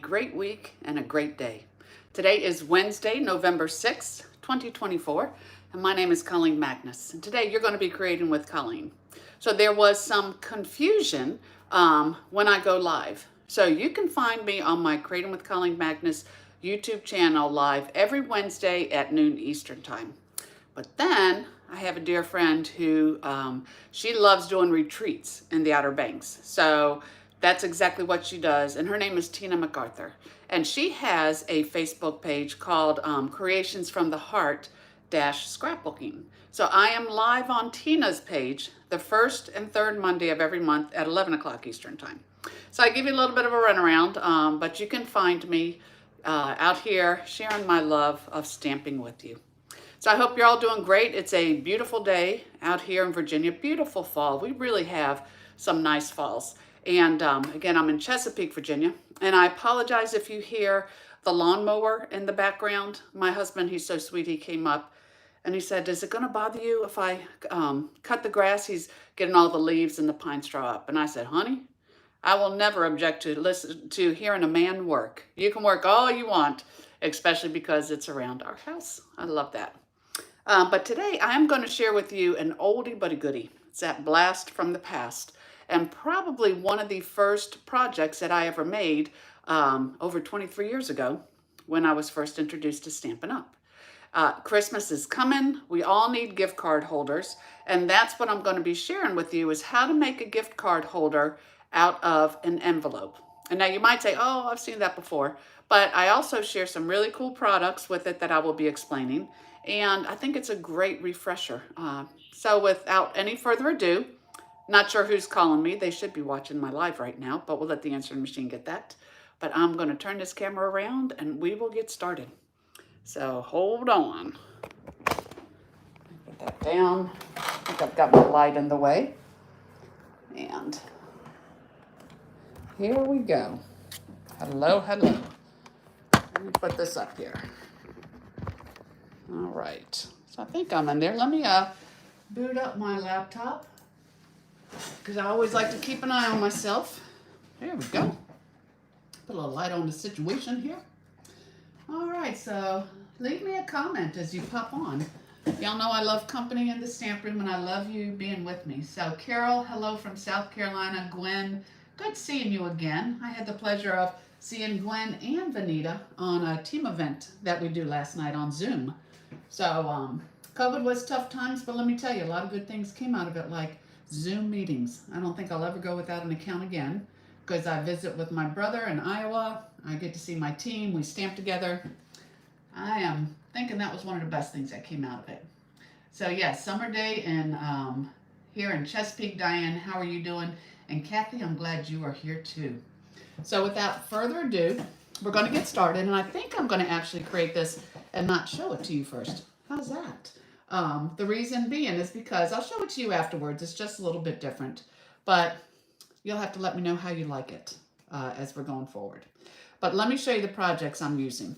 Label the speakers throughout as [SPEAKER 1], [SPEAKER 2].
[SPEAKER 1] great week and a great day. Today is Wednesday, November 6th, 2024, and my name is Colleen Magnus. And today you're going to be creating with Colleen. So there was some confusion when I go live. So you can find me on my Creating with Colleen Magnus YouTube channel live every Wednesday at noon Eastern Time. But then I have a dear friend who she loves doing retreats in the Outer Banks. So that's exactly what she does. And her name is Tina MacArthur. And she has a Facebook page called Creations from the Heart Scrapbooking. So I am live on Tina's page the first and third Monday of every month at 11 o'clock Eastern Time. So I give you a little bit of a runaround, but you can find me out here sharing my love of stamping with you. So I hope you're all doing great. It's a beautiful day out here in Virginia. Beautiful fall. We really have some nice falls. And again, I'm in Chesapeake, Virginia. And I apologize if you hear the lawnmower in the background. My husband, he's so sweet, he came up and he said, is it going to bother you if I cut the grass? He's getting all the leaves and the pine straw up. And I said, honey, I will never object to hearing a man work. You can work all you want, especially because it's around our house. I love that. But today I'm going to share with you an oldie but a goodie. It's that blast from the past, and probably one of the first projects that I ever made over 23 years ago when I was first introduced to Stampin' Up. Christmas is coming. We all need gift card holders, and that's what I'm going to be sharing with you is how to make a gift card holder out of an envelope. And now you might say, oh, I've seen that before, but I also share some really cool products with it that I will be explaining. And I think it's a great refresher. So without any further ado, not sure who's calling me. They should be watching my live right now, but we'll let the answering machine get that. But I'm going to turn this camera around and we will get started. So hold on. Put that down. I think I've got my light in the way. And here we go. Hello, hello. Let me put this up here. All right, so I think I'm in there. Let me boot up my laptop because I always like to keep an eye on myself. There we go. Put a little light on the situation here. All right, so leave me a comment as you pop on. Y'all know I love company in the stamp room and I love you being with me. So Carol, hello from South Carolina. Gwen, good seeing you again. I had the pleasure of seeing Gwen and Vanita on a team event that we do last night on Zoom. So COVID was tough times, but let me tell you, a lot of good things came out of it, like Zoom meetings. I don't think I'll ever go without an account again because I visit with my brother in Iowa. I get to see my team. We stamp together. I am thinking that was one of the best things that came out of it. So yes, summer day in here in Chesapeake. Diane, how are you doing? And Kathy, I'm glad you are here too. So without further ado, we're going to get started, and I think I'm going to actually create this and not show it to you first. How's that? The reason being is because I'll show it to you afterwards. It's just a little bit different, but you'll have to let me know how you like it as we're going forward. But let me show you the projects I'm using.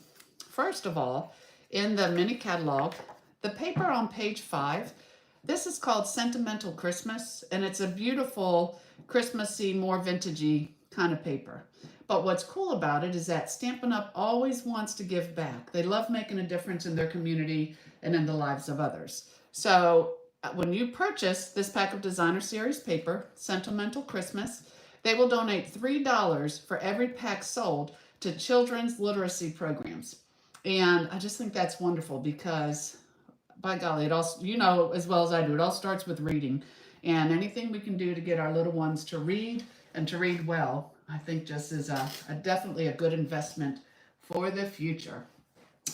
[SPEAKER 1] First of all, in the mini catalog, the paper on page 5, this is called Sentimental Christmas, and it's a beautiful Christmassy, more vintagey kind of paper. But what's cool about it is that Stampin' Up! Always wants to give back. They love making a difference in their community and in the lives of others. So when you purchase this pack of Designer Series paper, Sentimental Christmas, they will donate $3 for every pack sold to children's literacy programs. And I just think that's wonderful because, by golly, it all, you know as well as I do, it all starts with reading. And anything we can do to get our little ones to read and to read well, I think just is definitely a good investment for the future.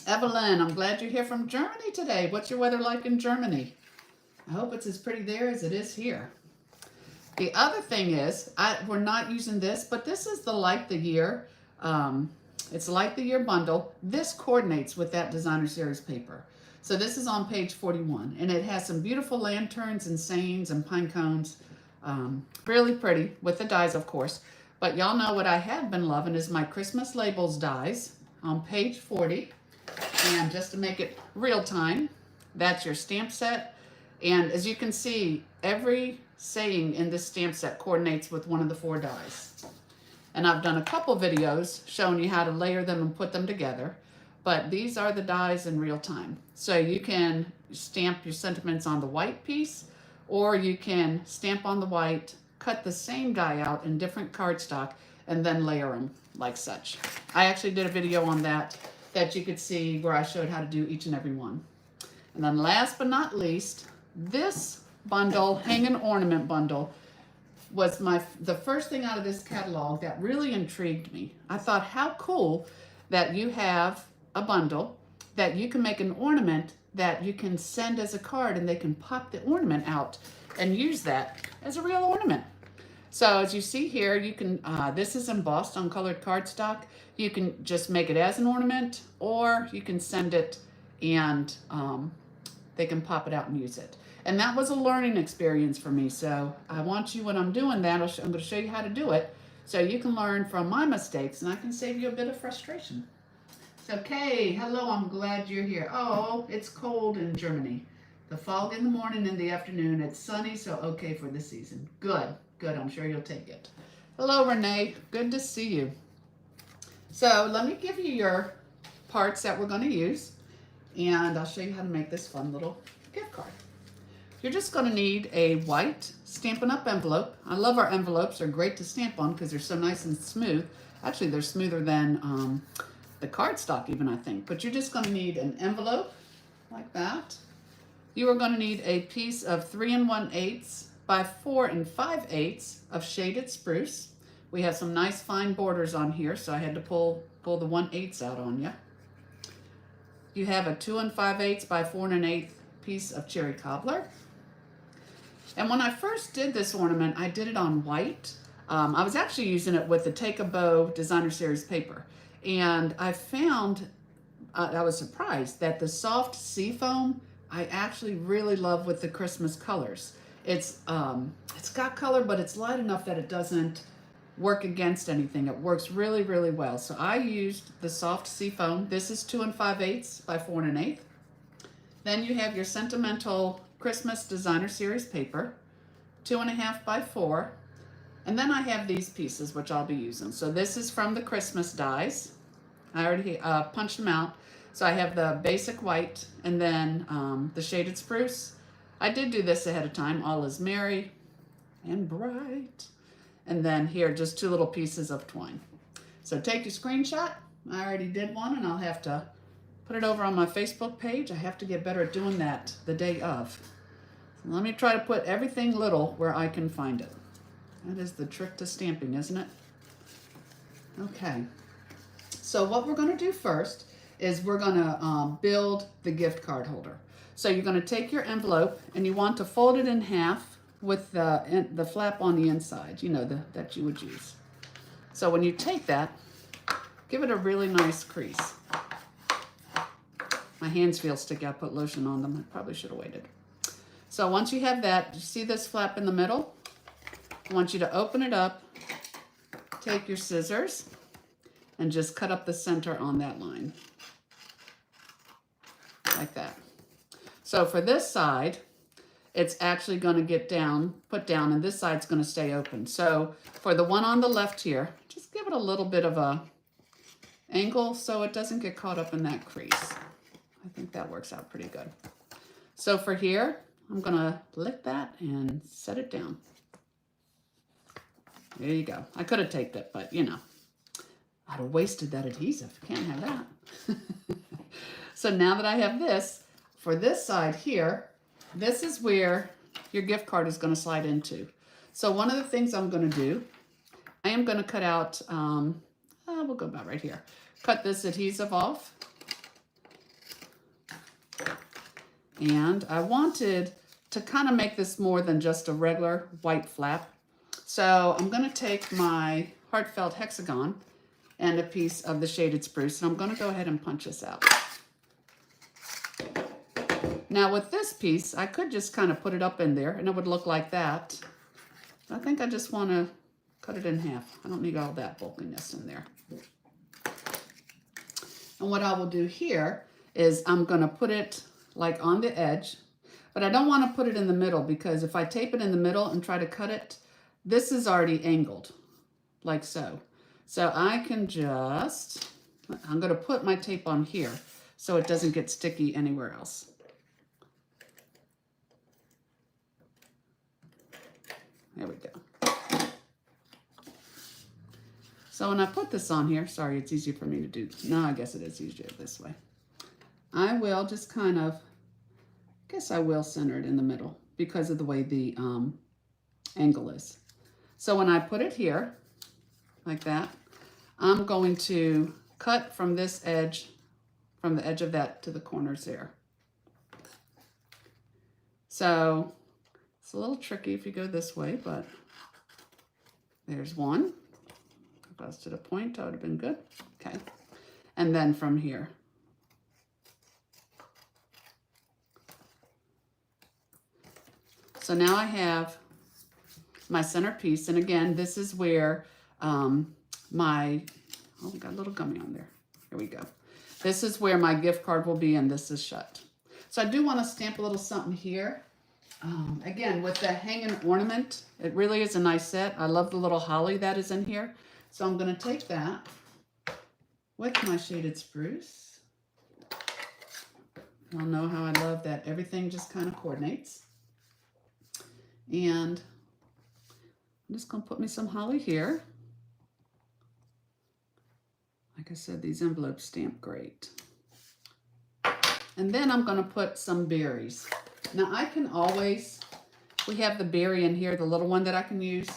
[SPEAKER 1] Evelyn, I'm glad you're here from Germany today. What's your weather like in Germany? I hope it's as pretty there as it is here. The other thing is, we're not using this, but this is the Light the Year. It's Light the Year bundle. This coordinates with that Designer Series paper. So this is on page 41, and it has some beautiful lanterns and sayings and pine cones. Really pretty, with the dies, of course. But y'all know what I have been loving is my Christmas labels dies on page 40. And just to make it real time, that's your stamp set. And as you can see, every saying in this stamp set coordinates with one of the 4 dies. And I've done a couple videos showing you how to layer them and put them together. But these are the dies in real time. So you can stamp your sentiments on the white piece, or you can stamp on the white, cut the same die out in different cardstock, and then layer them like such. I actually did a video on that you could see where I showed how to do each and every one. And then last but not least, this bundle, Hang an Ornament bundle, was the first thing out of this catalog that really intrigued me. I thought, how cool that you have a bundle that you can make an ornament that you can send as a card, and they can pop the ornament out and use that as a real ornament. So as you see here, you can, this is embossed on colored cardstock. You can just make it as an ornament, or you can send it and they can pop it out and use it. And that was a learning experience for me. So I want you, when I'm doing that, I'm going to show you how to do it so you can learn from my mistakes, and I can save you a bit of frustration. So Kay, hello, I'm glad you're here. Oh, it's cold in Germany. The fog in the morning and the afternoon. It's sunny, so okay for the season. Good, good, I'm sure you'll take it. Hello, Renee, good to see you. So let me give you your parts that we're going to use, and I'll show you how to make this fun little gift card. You're just going to need a white Stampin' Up! Envelope. I love our envelopes. They're great to stamp on because they're so nice and smooth. Actually, they're smoother than the cardstock even, I think. But you're just going to need an envelope like that. You are going to need a piece of 3 1/8 by 4 5/8 of shaded spruce. We have some nice fine borders on here, so I had to pull the 1/8 out on you. You have a 2 5/8 by 4 1/8 piece of cherry cobbler. And when I first did this ornament, I did it on white. I was actually using it with the Take a Bow Designer Series paper. And I found, I was surprised that the soft sea foam, I actually really love with the Christmas colors. It's got color, but it's light enough that it doesn't work against anything. It works really, really well. So I used the soft sea foam. This is 2 5/8 by 4 1/8. Then you have your Sentimental Christmas Designer Series paper, 2 1/2 by 4. And then I have these pieces, which I'll be using. So this is from the Christmas dies. I already punched them out. So I have the basic white, and then the shaded spruce. I did do this ahead of time. All is merry and bright. And then here, just 2 little pieces of twine. So take your screenshot. I already did one, and I'll have to put it over on my Facebook page. I have to get better at doing that the day of. So let me try to put everything little where I can find it. That is the trick to stamping, isn't it? Okay. So what we're going to do first is we're going to build the gift card holder. So you're going to take your envelope, and you want to fold it in half with the flap on the inside, you know, that you would use. So when you take that, give it a really nice crease. My hands feel sticky. I put lotion on them. I probably should have waited. So once you have that, you see this flap in the middle? I want you to open it up, take your scissors, and just cut up the center on that line. Like that. So for this side, it's actually going to get down, put down, and this side's going to stay open. So for the one on the left here, just give it a little bit of a angle so it doesn't get caught up in that crease. I think that works out pretty good. So for here, I'm going to lick that and set it down. There you go. I could have taped it, but you know, I'd have wasted that adhesive. Can't have that. So now that I have this, for this side here, this is where your gift card is going to slide into. So one of the things I'm going to do, I am going to cut out, we'll go about right here. Cut this adhesive off. And I wanted to kind of make this more than just a regular white flap. So I'm going to take my heartfelt hexagon and a piece of the shaded spruce, and I'm going to go ahead and punch this out. Now with this piece, I could just kind of put it up in there and it would look like that. I think I just want to cut it in half. I don't need all that bulkiness in there. And what I will do here is I'm going to put it like on the edge, but I don't want to put it in the middle, because if I tape it in the middle and try to cut it, this is already angled like so. So I can just, I'm going to put my tape on here so it doesn't get sticky anywhere else. There we go. So when I put this on here, sorry, it's easier for me to do. No, I guess it is easier this way. I will just kind of, I guess I will center it in the middle because of the way the angle is. So when I put it here, like that, I'm going to cut from this edge, from the edge of that to the corners there. So it's a little tricky if you go this way, but there's one. If I was to the point, that would have been good. Okay. And then from here. So now I have my centerpiece. And again, this is where oh, we got a little gummy on there. Here we go. This is where my gift card will be, and this is shut. So I do want to stamp a little something here. Again, with the hanging ornament, it really is a nice set. I love the little holly that is in here. So I'm going to take that with my shaded spruce. Y'all know how I love that everything just kind of coordinates. And I'm just going to put me some holly here. Like I said, these envelopes stamp great. And then I'm going to put some berries. Now I can always, we have the berry in here, the little one that I can use,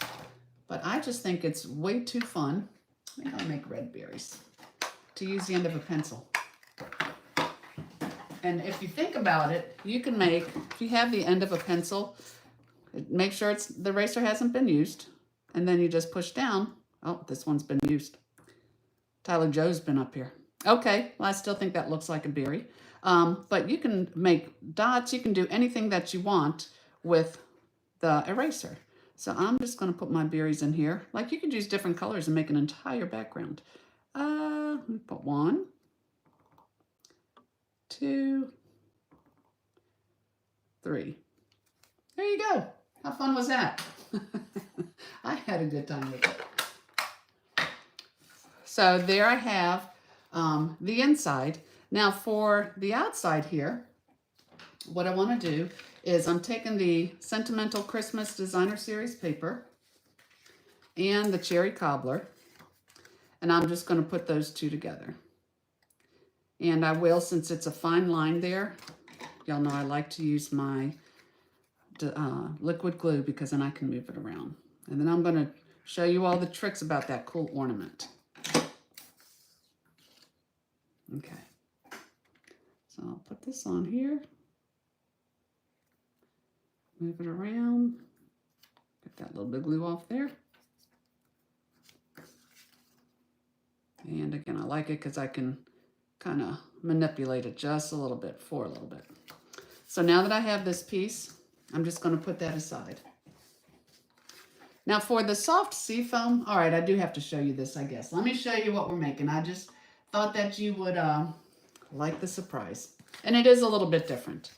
[SPEAKER 1] but I just think it's way too fun. Maybe I'll make red berries to use the end of a pencil. And if you think about it, you can make, if you have the end of a pencil, make sure the eraser hasn't been used, and then you just push down. Oh, this one's been used. Tyler Joe's been up here. Okay, well, I still think that looks like a berry. But you can make dots. You can do anything that you want with the eraser. So I'm just going to put my berries in here. Like, you could use different colors and make an entire background. Let me put 1, 2, 3. There you go. How fun was that? I had a good time with it. So there I have the inside. Now for the outside here, what I want to do is I'm taking the Sentimental Christmas Designer Series paper and the Cherry Cobbler, and I'm just going to put those two together. And I will, since it's a fine line there, y'all know I like to use my liquid glue because then I can move it around. And then I'm going to show you all the tricks about that cool ornament. Okay. So I'll put this on here. Move it around. Get that little bit of glue off there. And again, I like it because I can kind of manipulate it just a little bit for a little bit. So now that I have this piece, I'm just going to put that aside. Now for the soft seafoam, all right, I do have to show you this, I guess. Let me show you what we're making. I just thought that you would like the surprise. And it is a little bit different.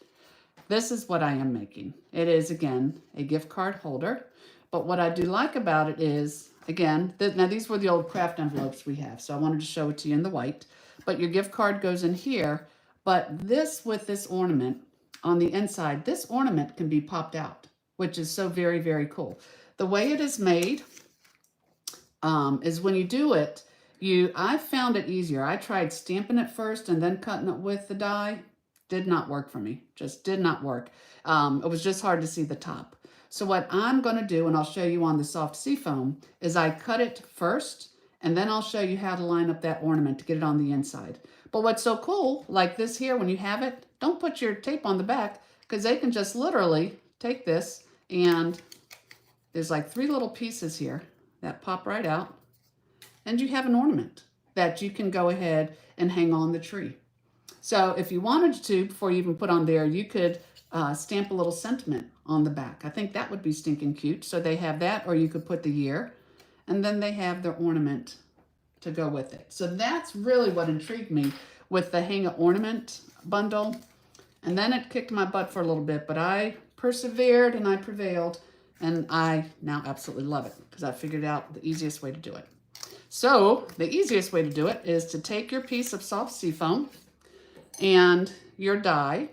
[SPEAKER 1] This is what I am making. It is, again, a gift card holder. But what I do like about it is, again, now these were the old craft envelopes we have, so I wanted to show it to you in the white. But your gift card goes in here. But this, with this ornament on the inside, this ornament can be popped out, which is so very, very cool. The way it is made is when you do it, I found it easier. I tried stamping it first and then cutting it with the die. Did not work for me. Just did not work. It was just hard to see the top. So what I'm going to do, and I'll show you on the soft seafoam, is I cut it first, and then I'll show you how to line up that ornament to get it on the inside. But what's so cool, like this here, when you have it, don't put your tape on the back, because they can just literally take this, and there's like 3 little pieces here that pop right out, and you have an ornament that you can go ahead and hang on the tree. So if you wanted to, before you even put on there, you could stamp a little sentiment on the back. I think that would be stinking cute. So they have that, or you could put the year, and then they have their ornament to go with it. So that's really what intrigued me with the hang a ornament bundle. And then it kicked my butt for a little bit, but I persevered and I prevailed, and I now absolutely love it because I figured out the easiest way to do it. So the easiest way to do it is to take your piece of soft seafoam and your die,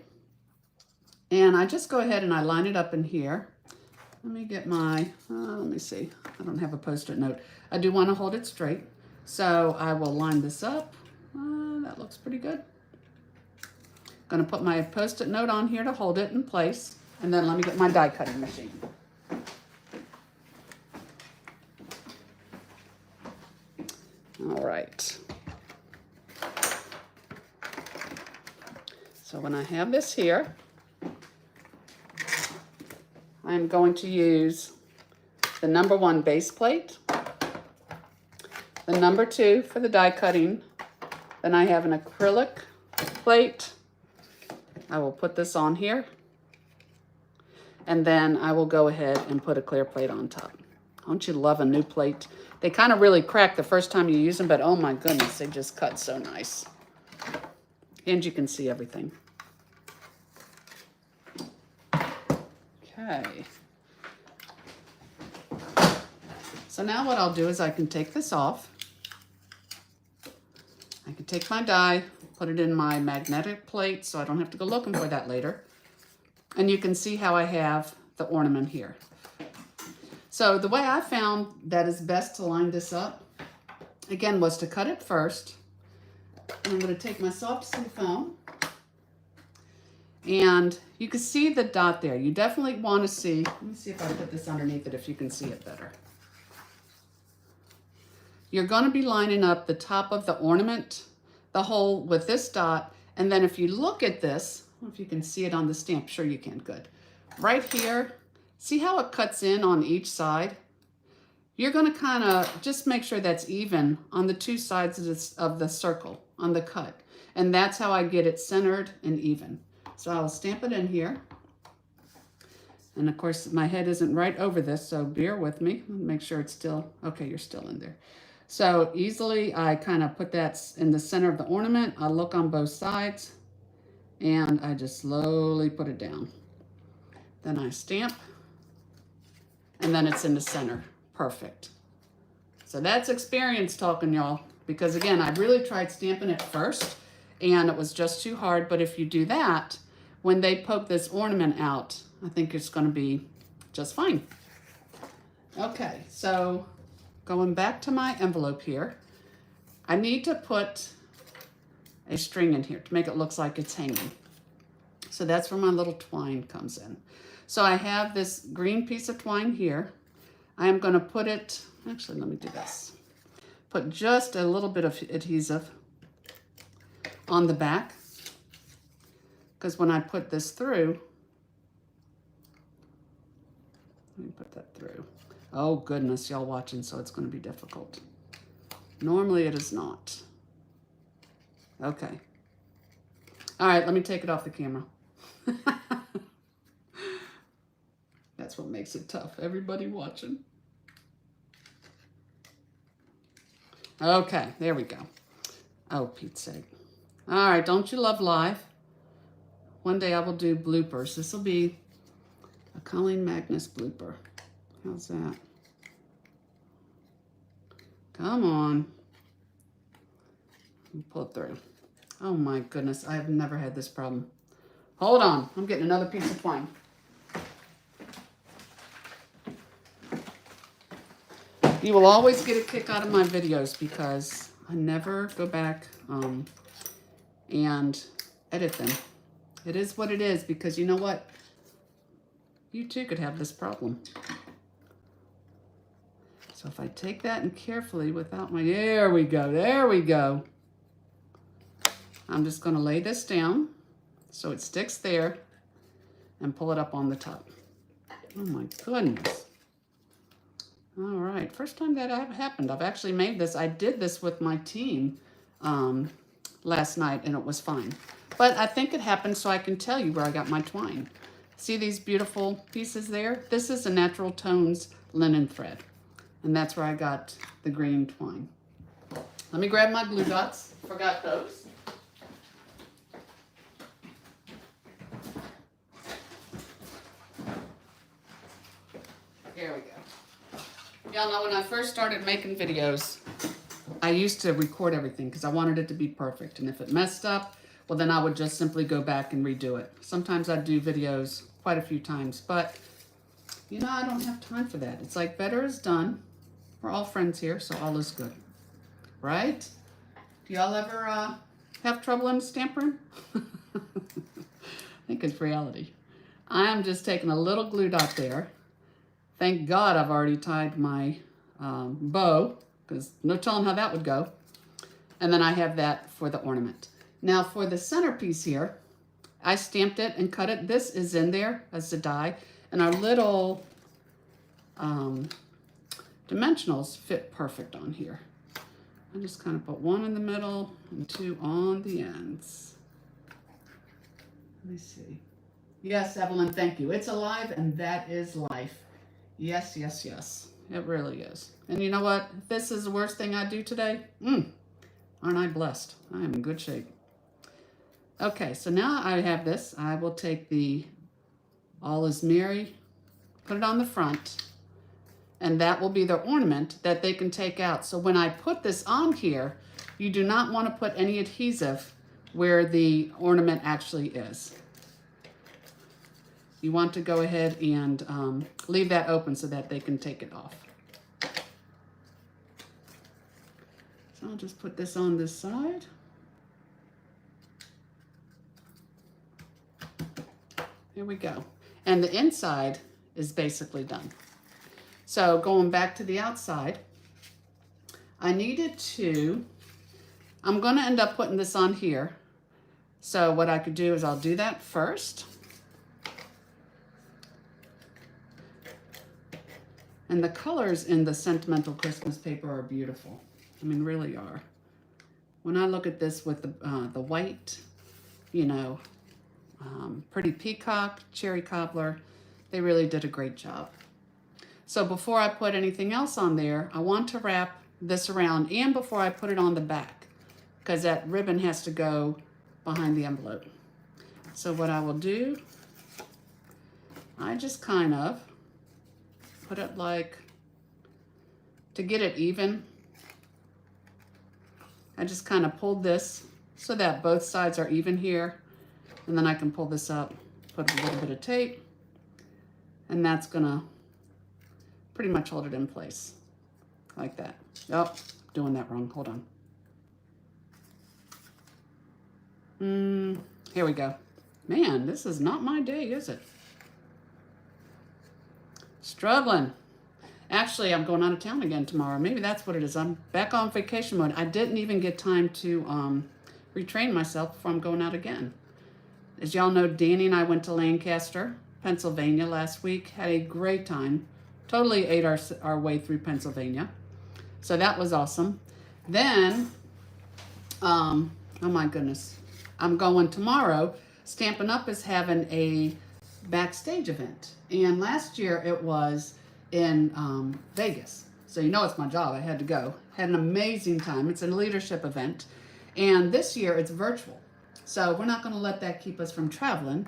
[SPEAKER 1] and I just go ahead and I line it up in here. Let me get my, let me see, I don't have a Post-it note. I do want to hold it straight, so I will line this up. That looks pretty good. Gonna put my Post-it note on here to hold it in place, and then let me get my die cutting machine. All right. So when I have this here, I'm going to use the number 1 base plate, the number 2 for the die cutting, then I have an acrylic plate. I will put this on here, and then I will go ahead and put a clear plate on top. Don't you love a new plate? They kind of really crack the first time you use them, but oh my goodness, they just cut so nice. And you can see everything. Okay. So now what I'll do is I can take this off. I can take my die, put it in my magnetic plate so I don't have to go looking for that later. And you can see how I have the ornament here. So the way I found that is best to line this up, again, was to cut it first. And I'm going to take my soft seafoam, and you can see the dot there. You definitely want to see, let me see if I put this underneath it if you can see it better. You're going to be lining up the top of the ornament, the hole with this dot, and then if you look at this, I don't know if you can see it on the stamp, sure you can, good. Right here, see how it cuts in on each side? You're going to kind of just make sure that's even on the 2 sides of the circle, on the cut. And that's how I get it centered and even. So I'll stamp it in here. And of course, my head isn't right over this, so bear with me. Make sure it's still, okay, you're still in there. So easily, I kind of put that in the center of the ornament. I look on both sides, and I just slowly put it down. Then I stamp, and then it's in the center. Perfect. So that's experience talking, y'all, because again, I really tried stamping it first, and it was just too hard. But if you do that, when they poke this ornament out, I think it's going to be just fine. Okay, so going back to my envelope here, I need to put a string in here to make it look like it's hanging. So that's where my little twine comes in. So I have this green piece of twine here. I am going to put it, actually let me do this. Put just a little bit of adhesive on the back, because when I put this through, let me put that through. Oh goodness, y'all watching, so it's going to be difficult. Normally it is not. Okay. All right, let me take it off the camera. That's what makes it tough, everybody watching. Okay, there we go. Oh, Pete's sake. All right, don't you love live? One day I will do bloopers. This will be a Colleen Magnus blooper. How's that? Come on. Pull it through. Oh my goodness, I have never had this problem. Hold on, I'm getting another piece of twine. You will always get a kick out of my videos because I never go back and edit them. It is what it is, because you know what? You too could have this problem. So if I take that and carefully without my, there we go, there we go. I'm just going to lay this down so it sticks there and pull it up on the top. Oh my goodness. All right, first time that happened. I've actually made this. I did this with my team last night and it was fine. But I think it happened so I can tell you where I got my twine. See these beautiful pieces there? This is a Natural Tones linen thread. And that's where I got the green twine. Let me grab my glue dots. Forgot those. There we go. Y'all know when I first started making videos, I used to record everything because I wanted it to be perfect. And if it messed up, well, then I would just simply go back and redo it. Sometimes I do videos quite a few times, but you know, I don't have time for that. It's like better is done. We're all friends here, so all is good. Right? Do y'all ever have trouble in the stamp room? I think it's reality. I am just taking a little glue dot there. Thank God I've already tied my bow, because no telling how that would go. And then I have that for the ornament. Now for the centerpiece here, I stamped it and cut it. This is in there as the die. And our little dimensionals fit perfect on here. I just kind of put one in the middle and two on the ends. Let me see. Yes, Evelyn, thank you. It's alive and that is life. Yes, yes, yes. It really is. And you know what? If this is the worst thing I do today, aren't I blessed? I am in good shape. Okay, so now I have this. I will take the All is Merry, put it on the front, and that will be the ornament that they can take out. So when I put this on here, you do not want to put any adhesive where the ornament actually is. You want to go ahead and leave that open so that they can take it off. So I'll just put this on this side. There we go. And the inside is basically done. So going back to the outside, I needed to, I'm going to end up putting this on here. So what I could do is I'll do that first. And the colors in the Sentimental Christmas paper are beautiful. I mean, really are. When I look at this with the white, you know, pretty peacock, cherry cobbler, they really did a great job. So before I put anything else on there, I want to wrap this around, and before I put it on the back, because that ribbon has to go behind the envelope. So what I will do, I just kind of put it like, to get it even, I just kind of pulled this so that both sides are even here. And then I can pull this up, put a little bit of tape, and that's gonna pretty much hold it in place like that. Oh, doing that wrong, hold on. Here we go. Man, this is not my day, is it? Struggling. Actually, I'm going out of town again tomorrow. Maybe that's what it is. I'm back on vacation mode. I didn't even get time to retrain myself before I'm going out again. As y'all know, Danny and I went to Lancaster, Pennsylvania last week. Had a great time. Totally ate our way through Pennsylvania. So that was awesome. Then, oh my goodness, I'm going tomorrow. Stampin' Up! Is having a backstage event. And last year it was in Vegas. So you know it's my job. I had to go. Had an amazing time. It's a leadership event. And this year it's virtual. So we're not going to let that keep us from traveling.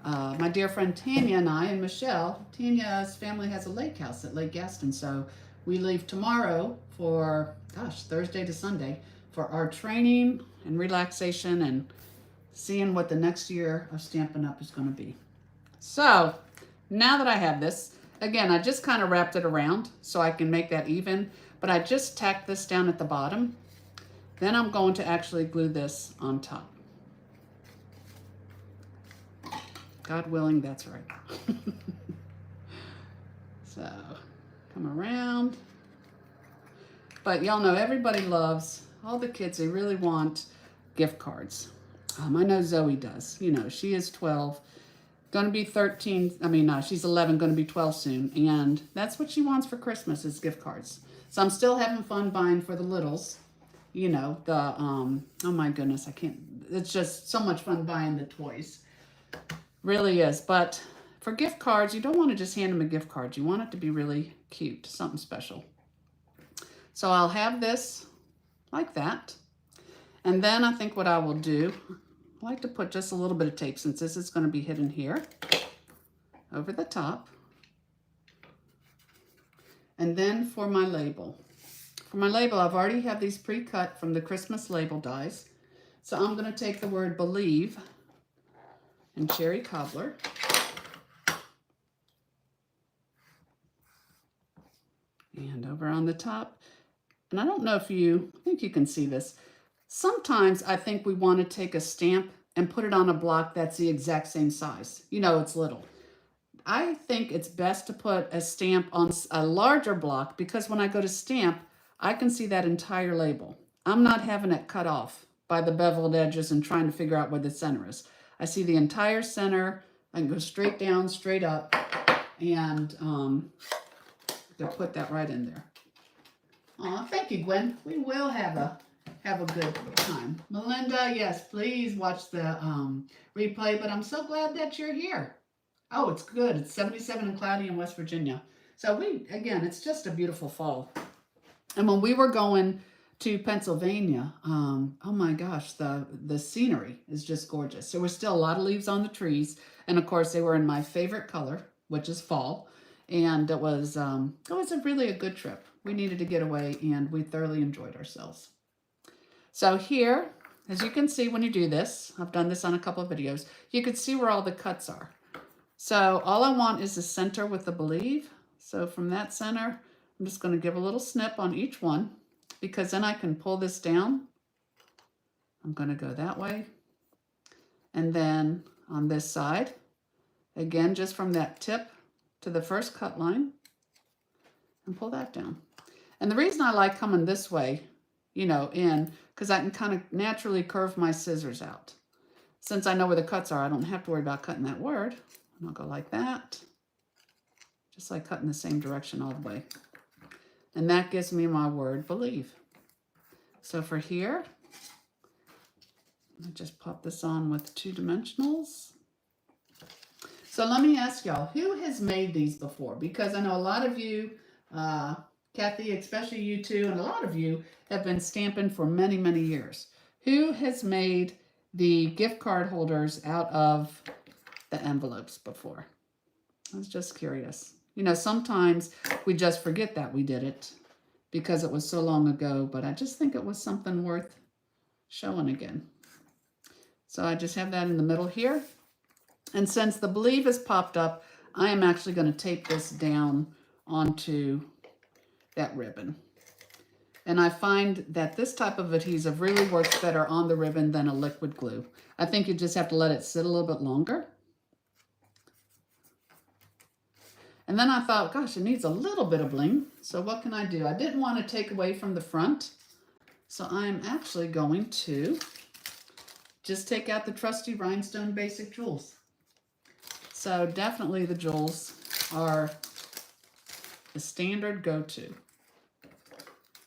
[SPEAKER 1] My dear friend Tanya and I and Michelle, Tanya's family has a lake house at Lake Gaston. So we leave tomorrow for, gosh, Thursday to Sunday for our training and relaxation and seeing what the next year of Stampin' Up! Is going to be. So now that I have this, again, I just kind of wrapped it around so I can make that even, but I just tacked this down at the bottom. Then I'm going to actually glue this on top. God willing, that's right. So, come around. But y'all know everybody loves, all the kids, they really want gift cards. I know Zoe does. You know, she is 12. Going to be 13. I mean, no, she's 11, going to be 12 soon. And that's what she wants for Christmas is gift cards. So I'm still having fun buying for the littles. You know, the, oh my goodness, I can't, it's just so much fun buying the toys. Really is. But for gift cards, you don't want to just hand them a gift card. You want it to be really cute, something special. So I'll have this like that. And then I think what I will do, I like to put just a little bit of tape since this is going to be hidden here over the top. And then for my label for my label, I've already have these pre-cut from the Christmas label dies. So I'm going to take the word believe and cherry cobbler. And over on the top, and I don't know if I think you can see this. Sometimes I think we want to take a stamp and put it on a block that's the exact same size. You know, it's little. I think it's best to put a stamp on a larger block because when I go to stamp, I can see that entire label. I'm not having it cut off by the beveled edges and trying to figure out where the center is. I see the entire center. I can go straight down, straight up, and to put that right in there. Oh, thank you, Gwen. We will have a good time. Melinda, yes, please watch the replay, but I'm so glad that you're here. Oh, it's good. It's 77 and cloudy in West Virginia. So again, it's just a beautiful fall. And when we were going to Pennsylvania, oh my gosh, the scenery is just gorgeous. There were still a lot of leaves on the trees. And of course, they were in my favorite color, which is fall. And it was really a good trip. We needed to get away and we thoroughly enjoyed ourselves. So here, as you can see when you do this, I've done this on a couple of videos, you can see where all the cuts are. So all I want is the center with the believe. So from that center, I'm just going to give a little snip on each one because then I can pull this down. I'm going to go that way. And then on this side, again, just from that tip to the first cut line and pull that down. And the reason I like coming this way, you know, because I can kind of naturally curve my scissors out. Since I know where the cuts are, I don't have to worry about cutting that word. And I'll go like that, just like cutting the same direction all the way. And that gives me my word believe. So for here, I just pop this on with 2 dimensionals. So let me ask y'all, who has made these before? Because I know a lot of you, Kathy, especially you too, and a lot of you have been stamping for many, many years. Who has made the gift card holders out of the envelopes before? I was just curious. You know, sometimes we just forget that we did it because it was so long ago, but I just think it was something worth showing again. So I just have that in the middle here. And since the believe has popped up, I am actually going to tape this down onto that ribbon. And I find that this type of adhesive really works better on the ribbon than a liquid glue. I think you just have to let it sit a little bit longer. And then I thought, gosh, it needs a little bit of bling. So what can I do? I didn't want to take away from the front. So I'm actually going to just take out the trusty rhinestone basic jewels. So definitely the jewels are the standard go-to.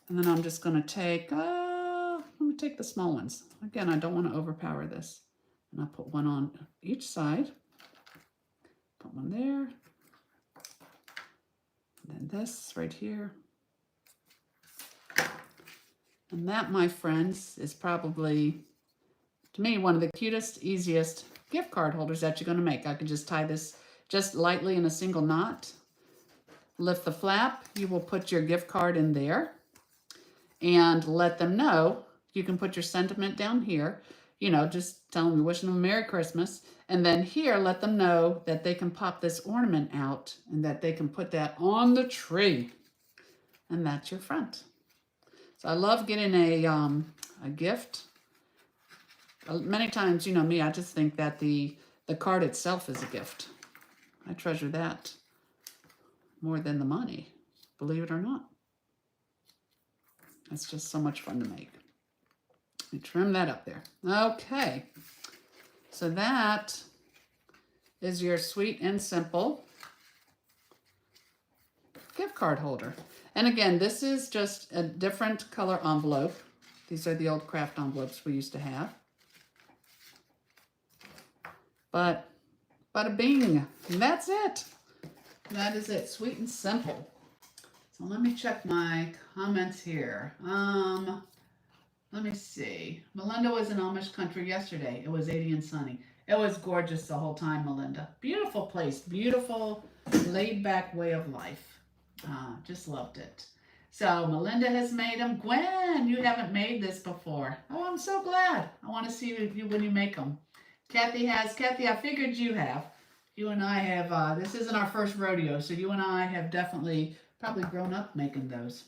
[SPEAKER 1] And then I'm just going to take, let me take the small ones. Again, I don't want to overpower this. And I put one on each side. Put one there. And then this right here. And that, my friends, is probably, to me, one of the cutest, easiest gift card holders that you're going to make. I could just tie this just lightly in a single knot. Lift the flap. You will put your gift card in there and let them know. You can put your sentiment down here. You know, just tell them you're wishing them a Merry Christmas. And then here, let them know that they can pop this ornament out and that they can put that on the tree. And that's your front. So I love getting a gift. Many times, you know me, I just think that the card itself is a gift. I treasure that more than the money, believe it or not. It's just so much fun to make. Let me trim that up there. Okay, so that is your sweet and simple gift card holder. And again, this is just a different color envelope. These are the old craft envelopes we used to have. But bada bing, and that's it. That is it, sweet and simple. So let me check my comments here. Let me see. Melinda was in Amish country yesterday. It was 80 and sunny. It was gorgeous the whole time, Melinda. Beautiful place, beautiful, laid back way of life. Just loved it. So Melinda has made them. Gwen, you haven't made this before. Oh, I'm so glad. I want to see you when you make them. Kathy has. Kathy, I figured you have. You and I have, this isn't our first rodeo, so you and I have definitely probably grown up making those.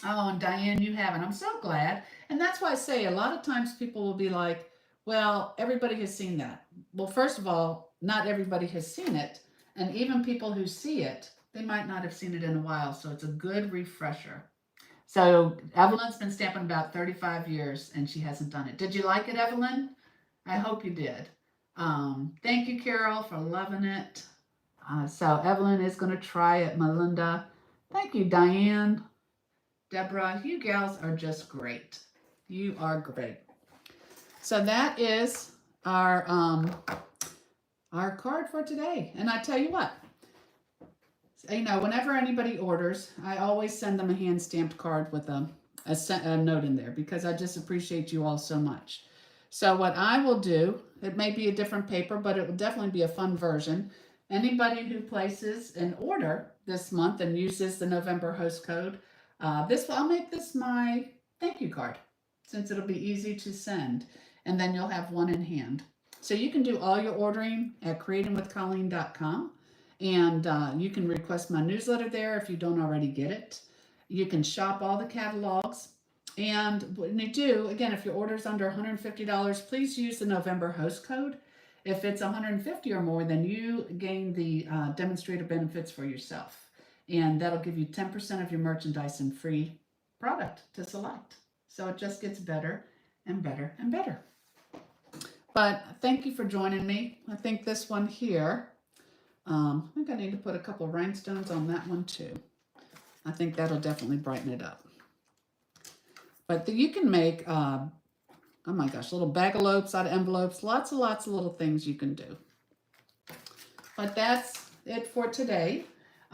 [SPEAKER 1] Oh, and Diane, you haven't. I'm so glad. And that's why I say a lot of times people will be like, well, everybody has seen that. Well, first of all, not everybody has seen it. And even people who see it, they might not have seen it in a while. So it's a good refresher. So Evelyn's been stamping about 35 years and she hasn't done it. Did you like it, Evelyn? I hope you did. Thank you, Carol, for loving it. So Evelyn is going to try it, Melinda. Thank you, Diane. Deborah, you gals are just great. You are great. So that is our card for today. And I tell you what, you know, whenever anybody orders, I always send them a hand stamped card with a note in there because I just appreciate you all so much. So what I will do, it may be a different paper, but it will definitely be a fun version. Anybody who places an order this month and uses the November host code, I'll make this my thank you card since it'll be easy to send. And then you'll have one in hand. So you can do all your ordering at creatingwithcolleen.com. And you can request my newsletter there if you don't already get it. You can shop all the catalogs. And when you do, again, if your order is under $150, please use the November host code. If it's $150 or more, then you gain the demonstrator benefits for yourself. And that'll give you 10% of your merchandise and free product to select. So it just gets better and better and better. But thank you for joining me. I think this one here, I think I need to put a couple rhinestones on that one too. I think that'll definitely brighten it up. But you can make, oh my gosh, little bagalopes out of envelopes. Lots and lots of little things you can do. But that's it for today.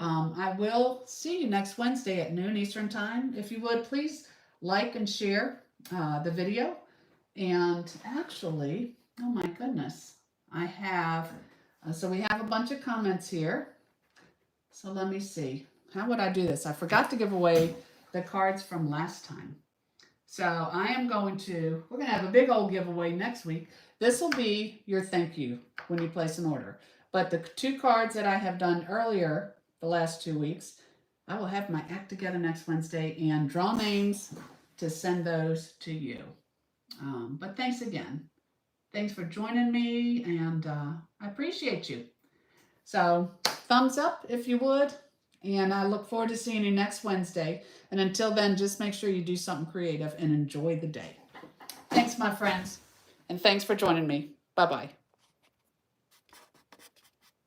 [SPEAKER 1] I will see you next Wednesday at noon Eastern Time. If you would, please like and share the video. And actually, oh my goodness, I have, so we have a bunch of comments here. So let me see. How would I do this? I forgot to give away the cards from last time. So I am we're going to have a big old giveaway next week. This will be your thank you when you place an order. But the 2 cards that I have done earlier, the last 2 weeks, I will have my act together next Wednesday and draw names to send those to you. But thanks again. Thanks for joining me, and I appreciate you. So thumbs up if you would, and I look forward to seeing you next Wednesday. And until then, just make sure you do something creative and enjoy the day. Thanks, my friends, and thanks for joining me. Bye-bye.